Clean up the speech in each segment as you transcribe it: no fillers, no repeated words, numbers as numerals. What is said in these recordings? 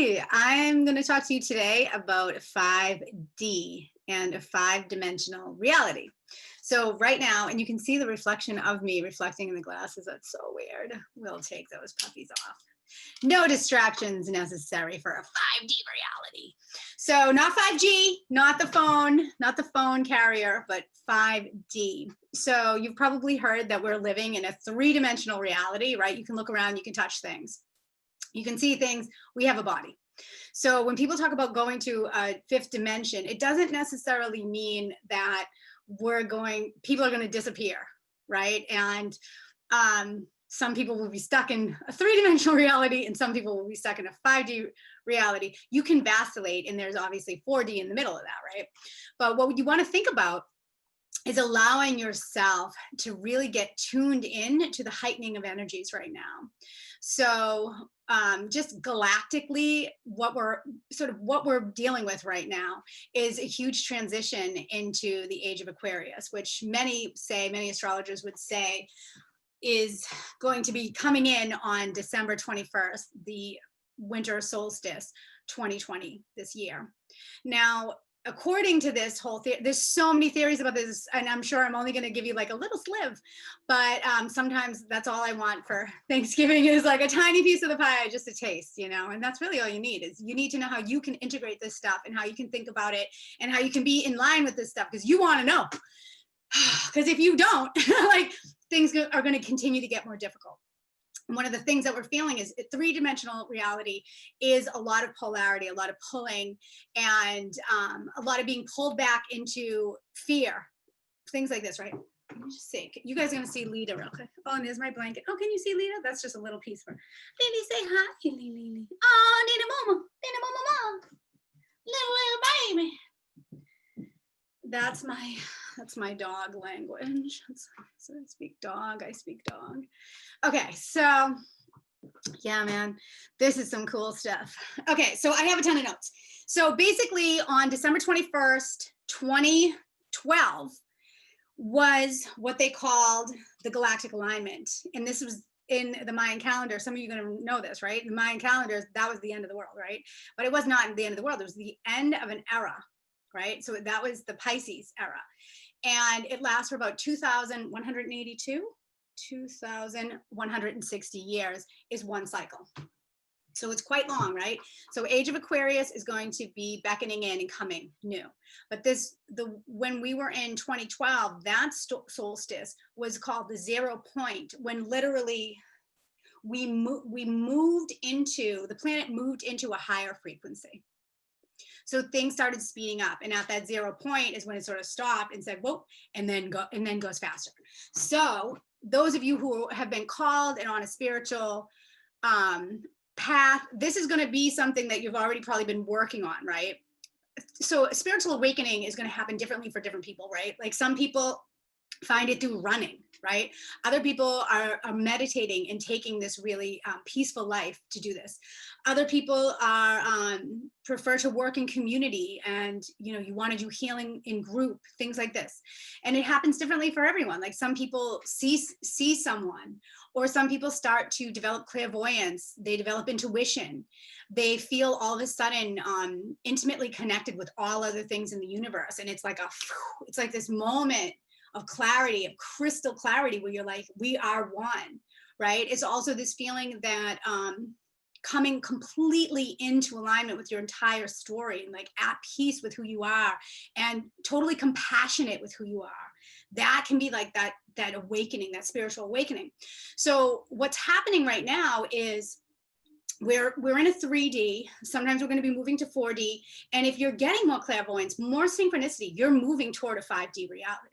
Hi, I'm going to talk to you today about 5D and a five-dimensional reality. So right now, and you can see the reflection of me reflecting in the glasses. That's so weird. We'll take those puppies off. No distractions necessary for a 5D reality. So not 5G, not the phone carrier, but 5D. So you've probably heard that we're living in a three-dimensional reality, right? You can look around, you can touch things. You can see things, we have a body. So when people talk about going to a fifth dimension, it doesn't necessarily mean that people are going to disappear, right? And some people will be stuck in a three-dimensional reality and some people will be stuck in a 5D reality. You can vacillate, and there's obviously 4D in the middle of that, right? But what you want to think about is allowing yourself to really get tuned in to the heightening of energies right now. So just galactically, what we're dealing with right now is a huge transition into the age of Aquarius, which many astrologers would say is going to be coming in on December 21st, the winter solstice 2020 this year. Now, according to this whole there's so many theories about this, and I'm sure I'm only going to give you like a little sliver, but sometimes that's all I want for Thanksgiving is like a tiny piece of the pie, just a taste, you know. And that's really all you need is you need to know how you can integrate this stuff and how you can think about it and how you can be in line with this stuff, because you want to know. Because if you don't, like, things are going to continue to get more difficult. And one of the things that we're feeling is three-dimensional reality is a lot of polarity, a lot of pulling, and a lot of being pulled back into fear, things like this, right? Let me just see. You guys are going to see Lita real quick. Oh, and there's my blanket. Oh, can you see Lita? That's just a little piece for Lily. Say hi, Lily. Oh, Nina Mama, little baby. That's my dog language. So I speak dog. Okay, so yeah, man, this is some cool stuff. Okay, so I have a ton of notes. So basically on December 21st, 2012 was what they called the Galactic Alignment. And this was in the Mayan calendar. Some of you are going to know this, right? The Mayan calendar, that was the end of the world, right? But it was not the end of the world. It was the end of an era, right? So that was the Pisces era. And it lasts for about 2,160 years is one cycle. So it's quite long, right? So Age of Aquarius is going to be beckoning in and coming new. But when we were in 2012, that solstice was called the 0 point, when literally the planet moved into a higher frequency. So things started speeding up, and at that 0 point is when it sort of stopped and said, whoa, and then goes faster. So those of you who have been called and on a spiritual path, this is going to be something that you've already probably been working on, right? So a spiritual awakening is going to happen differently for different people, right? Like some people find it through running, right? Other people are meditating and taking this really peaceful life to do this. Other people are prefer to work in community, and you want to do healing in group, things like this. And it happens differently for everyone. Like some people see someone, or some people start to develop clairvoyance. They develop intuition. They feel all of a sudden intimately connected with all other things in the universe, and it's like this moment of clarity, of crystal clarity, where you're like, we are one, right? It's also this feeling that coming completely into alignment with your entire story, and like at peace with who you are, and totally compassionate with who you are. That can be like that awakening, that spiritual awakening. So what's happening right now is we're in a 3D. Sometimes we're going to be moving to 4D. And if you're getting more clairvoyance, more synchronicity, you're moving toward a 5D reality.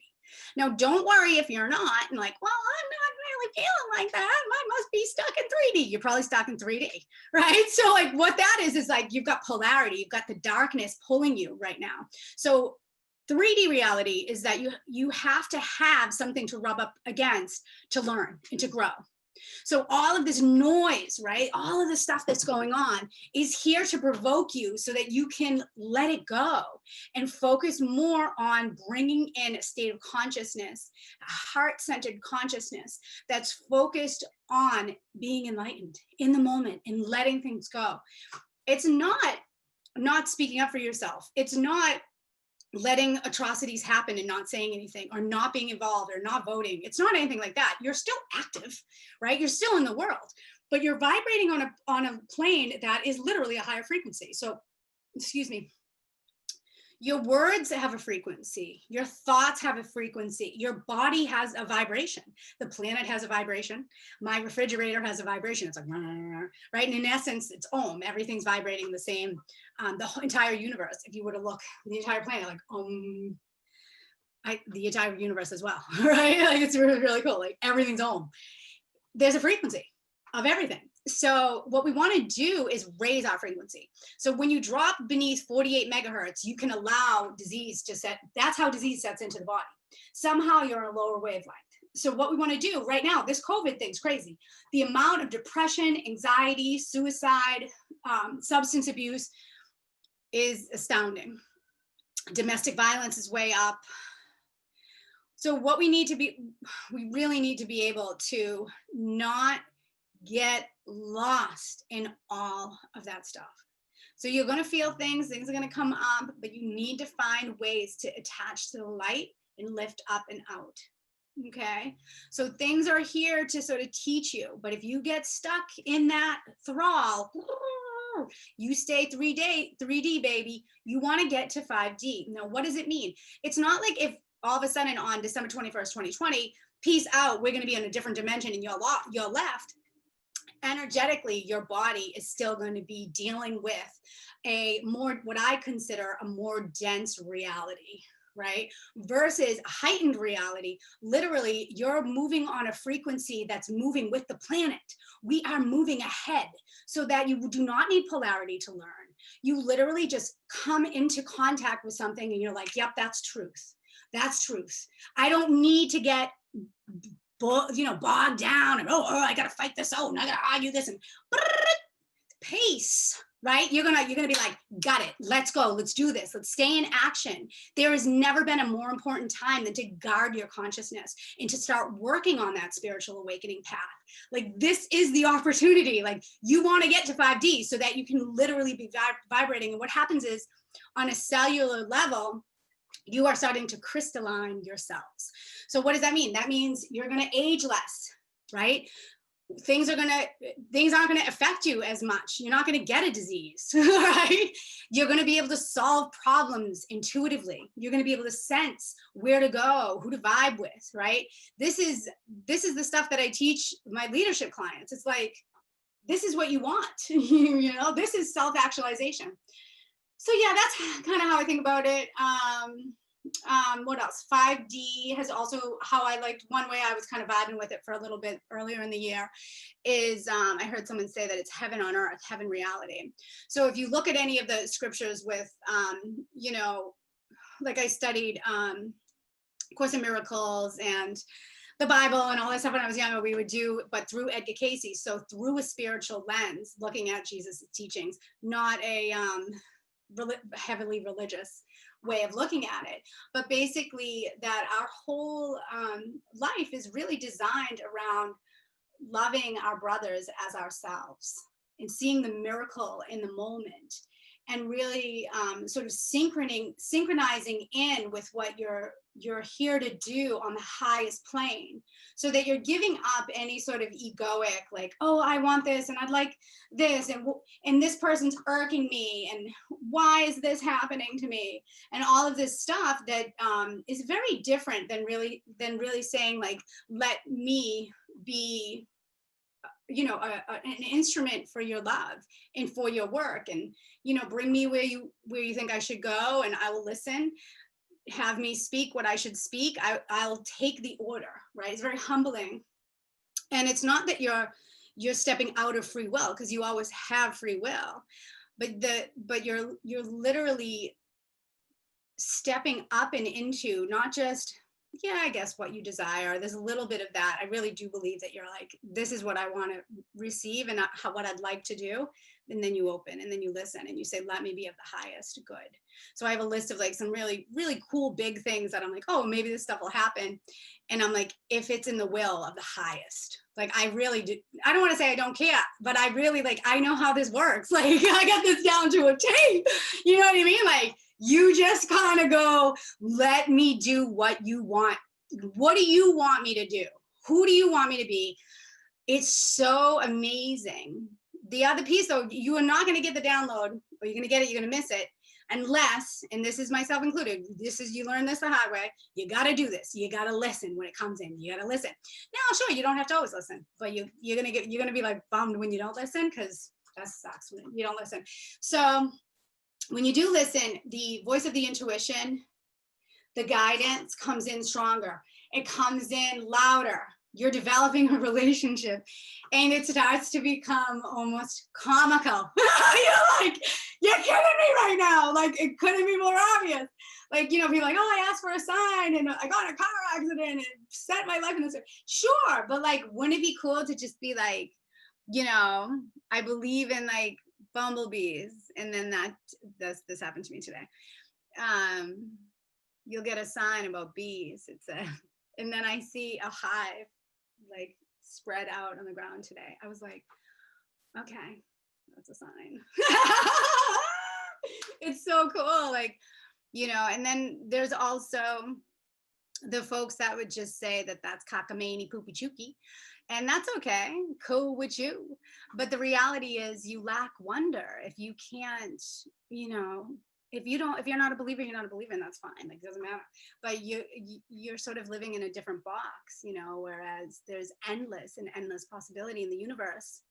Now, don't worry if you're not, and like, well, I'm not really feeling like that. I must be stuck in 3D. You're probably stuck in 3D, right? So like what that is like, you've got polarity, you've got the darkness pulling you right now. So 3D reality is that you have to have something to rub up against to learn and to grow. So all of this noise, right? All of the stuff that's going on is here to provoke you so that you can let it go and focus more on bringing in a state of consciousness, a heart-centered consciousness that's focused on being enlightened in the moment and letting things go. It's not speaking up for yourself. It's not letting atrocities happen and not saying anything, or not being involved, or not voting. It's not anything like that. You're still active, right? You're still in the world, but you're vibrating on a plane that is literally a higher frequency. So, excuse me. Your words have a frequency. Your thoughts have a frequency. Your body has a vibration. The planet has a vibration. My refrigerator has a vibration. It's like, right? And in essence, it's Om. Everything's vibrating the same. The entire universe, if you were to look, the entire planet, like the entire universe as well, right? Like, it's really, really cool. Like, everything's Om. There's a frequency of everything. So what we want to do is raise our frequency. So when you drop beneath 48 megahertz, you can allow disease to set. That's how disease sets into the body. Somehow you're on a lower wavelength. So what we want to do right now, this COVID thing's crazy. The amount of depression, anxiety, suicide, substance abuse is astounding. Domestic violence is way up. So what we really need to be able to not get lost in all of that stuff. So you're going to feel things are going to come up, but you need to find ways to attach to the light and lift up and out. Okay, so things are here to sort of teach you, but if you get stuck in that thrall, you stay 3D, baby. You want to get to 5D. Now, what does it mean? It's not like if all of a sudden on December 21st, 2020, peace out, we're going to be in a different dimension and you're left. Energetically, your body is still going to be dealing with what I consider a more dense reality, right? Versus a heightened reality. Literally, you're moving on a frequency that's moving with the planet. We are moving ahead, so that you do not need polarity to learn. You literally just come into contact with something and you're like, yep, that's truth. That's truth. I don't need to get bogged down and I gotta fight this out and I gotta argue this and pace, right? You're gonna be like, got it, let's go, let's do this, let's stay in action. There has never been a more important time than to guard your consciousness and to start working on that spiritual awakening path. Like, this is the opportunity. Like, you want to get to 5D so that you can literally be vibrating. And what happens is, on a cellular level, you are starting to crystalline your cells. So what does that mean? That means you're going to age less, right? Things aren't going to affect you as much. You're not going to get a disease, right? You're going to be able to solve problems intuitively. You're going to be able to sense where to go, who to vibe with, right? This is the stuff that I teach my leadership clients. It's like, this is what you want. This is self-actualization. So yeah, that's kind of how I think about it. What else? 5D has also, how I liked, one way I was kind of vibing with it for a little bit earlier in the year is, I heard someone say that it's heaven on earth, heaven reality. So if you look at any of the scriptures with, like I studied Course in Miracles and the Bible and all that stuff when I was younger, we would do, but through Edgar Cayce. So through a spiritual lens, looking at Jesus' teachings, not a heavily religious way of looking at it, but basically that our whole life is really designed around loving our brothers as ourselves and seeing the miracle in the moment, and really sort of synchronizing in with what you're here to do on the highest plane, so that you're giving up any sort of egoic, like, oh, I want this and I'd like this, and this person's irking me, and why is this happening to me, and all of this stuff that is very different than really saying, like, let me be an instrument for your love and for your work, and bring me where you think I should go, and I will listen. Have me speak what I should speak. I'll take the order, right? It's very humbling. And it's not that you're stepping out of free will, because you always have free will, but you're literally stepping up and into not just, I guess, what you desire. There's a little bit of that. I really do believe that you're like, this is what I want to receive and what I'd like to do. and then you open, and then you listen, and you say, let me be of the highest good. So I have a list of like some really, really cool big things that I'm like, oh, maybe this stuff will happen. And I'm like, if it's in the will of the highest, like I really do. I don't want to say I don't care, but I really like, I know how this works. Like I got this down to a T. You know what I mean? Like you just kind of go, let me do what you want. What do you want me to do? Who do you want me to be? It's so amazing. The other piece though, you are not going to get the download, or you're going to get it, you're going to miss it, unless, and this is myself included, this is, you learn this the hard way, you got to do this. You got to listen when it comes in. You got to listen. Now, sure, you don't have to always listen, but you're going to be like bummed when you don't listen, because that sucks when you don't listen. So when you do listen, the voice of the intuition, the guidance comes in stronger. It comes in louder. You're developing a relationship, and it starts to become almost comical. You're like, you're kidding me right now. Like, it couldn't be more obvious. Like, you know, people like, oh, I asked for a sign and I got in a car accident and set my life in this way. Sure, but like, wouldn't it be cool to just be like, you know, I believe in like bumblebees, and then this happened to me today. You'll get a sign about bees. And then I see a hive like spread out on the ground today. I was like, okay, that's a sign. It's so cool. Like, you know, and then there's also the folks that would just say that that's cockamamie poopy chooky, and that's okay, cool with you. But the reality is you lack wonder if you can't, you know, if you're not a believer, you're not a believer, and that's fine. Like, it doesn't matter. But you're sort of living in a different box, you know, whereas there's endless possibility in the universe.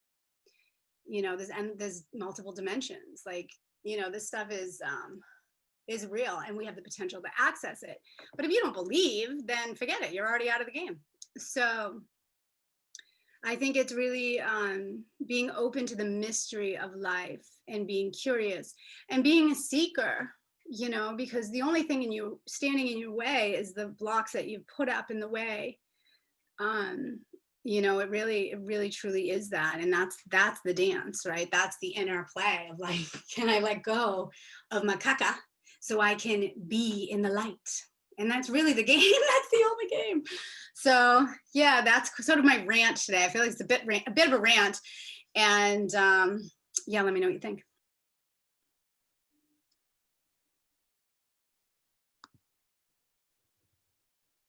You know, there's multiple dimensions. Like, you know, this stuff is real, and we have the potential to access it. But if you don't believe, then forget it. You're already out of the game. So I think it's really being open to the mystery of life, and being curious, and being a seeker, you know, because the only thing standing in your way is the blocks that you've put up in the way. You know, it really truly is that. And that's the dance, right? That's the inner play of like, can I let go of my caca so I can be in the light? And that's really the game. That's the only game. So yeah, that's sort of my rant today. I feel like it's a bit of a rant. And yeah, let me know what you think.